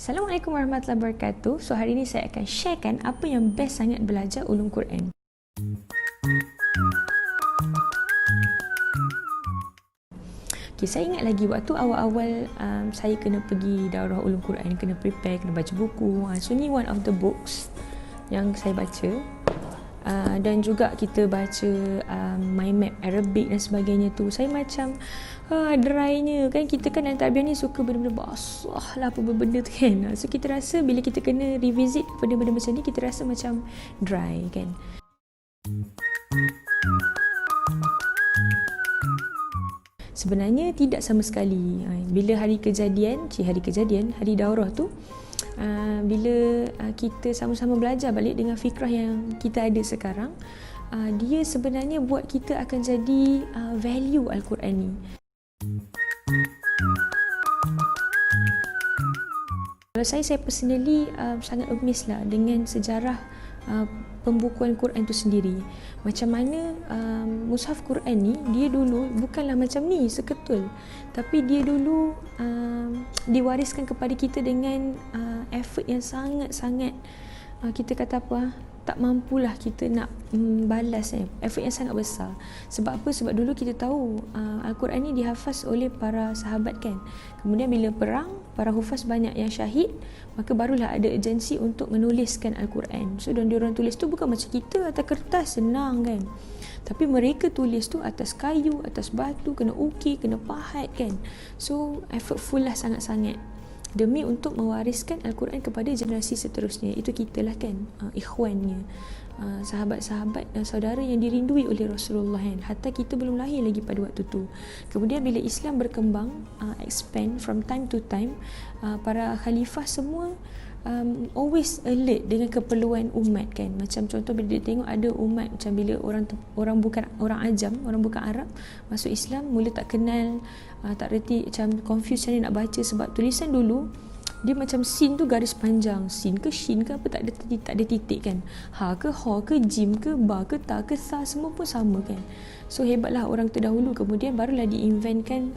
Assalamualaikum warahmatullahi wabarakatuh. So hari ini saya akan sharekan apa yang best sangat belajar ulum Quran. Okay, saya ingat lagi waktu awal-awal saya kena pergi daurah ulum Quran, kena prepare, kena baca buku. So ni one of the books yang saya baca. Dan juga kita baca mind map Arabic dan sebagainya tu. Saya macam drynya kan, kita kan dalam tarbiyah ni suka benda-benda basah lah apa benda tu kan. So kita rasa bila kita kena revisit benda-benda macam ni, kita rasa macam dry kan. Sebenarnya tidak sama sekali. Bila hari kejadian, hari daurah tu, bila kita sama-sama belajar balik dengan fikrah yang kita ada sekarang, dia sebenarnya buat kita akan jadi value Al-Quran ni. Kalau saya personally sangat amazed lah dengan sejarah pembukuan Quran tu sendiri. Macam mana mushaf Quran ni, dia dulu bukanlah macam ni seketul, tapi dia dulu diwariskan kepada kita dengan effort yang sangat-sangat kita kata apa, tak mampulah kita nak balas effort yang sangat besar. Sebab apa? Sebab dulu kita tahu Al-Quran ni dihafaz oleh para sahabat kan. Kemudian bila perang, para hufaz banyak yang syahid, maka barulah ada urgensi untuk menuliskan Al-Quran. So diorang tulis tu bukan macam kita atas kertas senang kan, tapi mereka tulis tu atas kayu, atas batu, kena ukir, kena pahat kan. So effortful lah sangat-sangat demi untuk mewariskan Al-Quran kepada generasi seterusnya. Itu kita lah kan, ikhwannya, sahabat-sahabat dan saudara yang dirindui oleh Rasulullah kan. Hatta kita belum lahir lagi pada waktu tu. Kemudian bila Islam berkembang, expand from time to time, para khalifah semua always alert dengan keperluan umat kan. Macam contoh bila dia tengok ada umat, macam bila orang bukan orang ajam, orang bukan Arab masuk Islam, mula tak kenal, tak reti, macam confused macam mana nak baca. Sebab tulisan dulu dia macam sin tu garis panjang, sin ke shin ke apa, tak ada titik kan. Ha ke ha ke jim ke ba ke ta ke sa, semua pun sama kan. So hebatlah orang terdahulu. Kemudian barulah diinventkan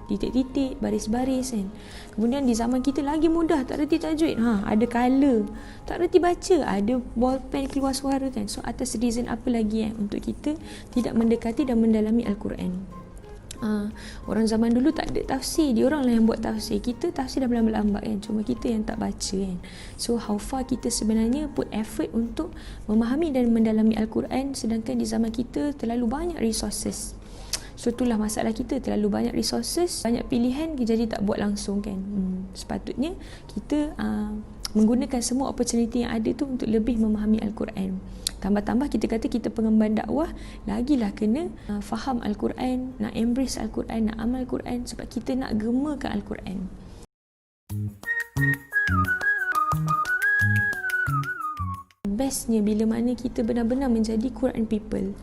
titik-titik, baris-baris kan. Kemudian di zaman kita lagi mudah, tak reti tajwid, ada color, tak reti baca, ada ballpen keluar suara kan. So atas reason apa lagi untuk kita tidak mendekati dan mendalami Al-Quran. Orang zaman dulu tak ada tafsir, diorang lah yang buat tafsir. Kita tafsir dah berlambat kan, cuma kita yang tak baca kan. So how far kita sebenarnya put effort untuk memahami dan mendalami Al-Quran, sedangkan di zaman kita terlalu banyak resources. So itulah masalah kita, terlalu banyak resources, banyak pilihan, jadi tak buat langsung kan. Sepatutnya kita menggunakan semua opportunity yang ada tu untuk lebih memahami Al-Quran. Tambah-tambah kita kata kita pengemban dakwah, lagilah kena faham Al-Quran, nak embrace Al-Quran, nak amal Al-Quran, sebab kita nak gemakan Al-Quran. Bestnya bila mana kita benar-benar menjadi Quran people.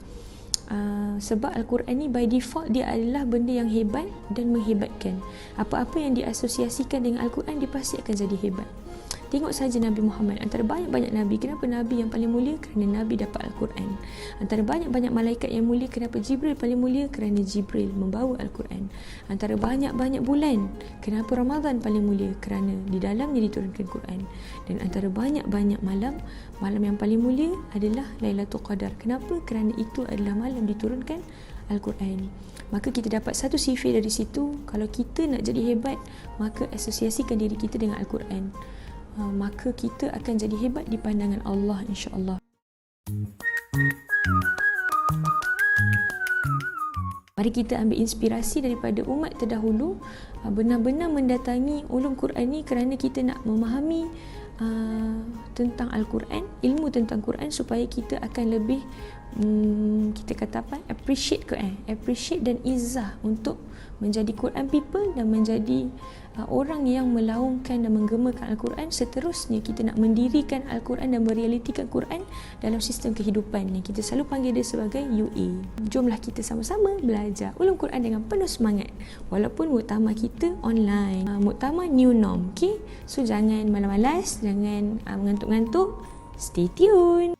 Sebab Al-Quran ni by default dia adalah benda yang hebat dan menghebatkan. Apa-apa yang diasosiasikan dengan Al-Quran, dia pasti akan jadi hebat. Tengok saja Nabi Muhammad, antara banyak-banyak Nabi, kenapa Nabi yang paling mulia? Kerana Nabi dapat Al-Quran. Antara banyak-banyak malaikat yang mulia, kenapa Jibril paling mulia? Kerana Jibril membawa Al-Quran. Antara banyak-banyak bulan, kenapa Ramadan paling mulia? Kerana di dalamnya diturunkan Quran. Dan antara banyak-banyak malam, malam yang paling mulia adalah Lailatul Qadar. Kenapa? Kerana itu adalah malam diturunkan Al-Quran. Maka kita dapat satu sifir dari situ. Kalau kita nak jadi hebat, maka asosiasikan diri kita dengan Al-Quran. Maka kita akan jadi hebat di pandangan Allah, insya-Allah. Mari kita ambil inspirasi daripada umat terdahulu, benar-benar mendatangi ulum Quran ni kerana kita nak memahami tentang Al-Quran, ilmu tentang Quran, supaya kita akan lebih kita kata apa, appreciate dan izzah untuk menjadi Quran people dan menjadi orang yang melaungkan dan menggemakan Al-Quran. Seterusnya kita nak mendirikan Al-Quran dan merealitikan Quran dalam sistem kehidupan ni. Kita selalu panggil dia sebagai UA. Jomlah kita sama-sama belajar ulum Quran dengan penuh semangat, walaupun muktamar kita online, muktamar new norm. Okay? So jangan malas-malas, jangan mengantuk-ngantuk. Stay tune.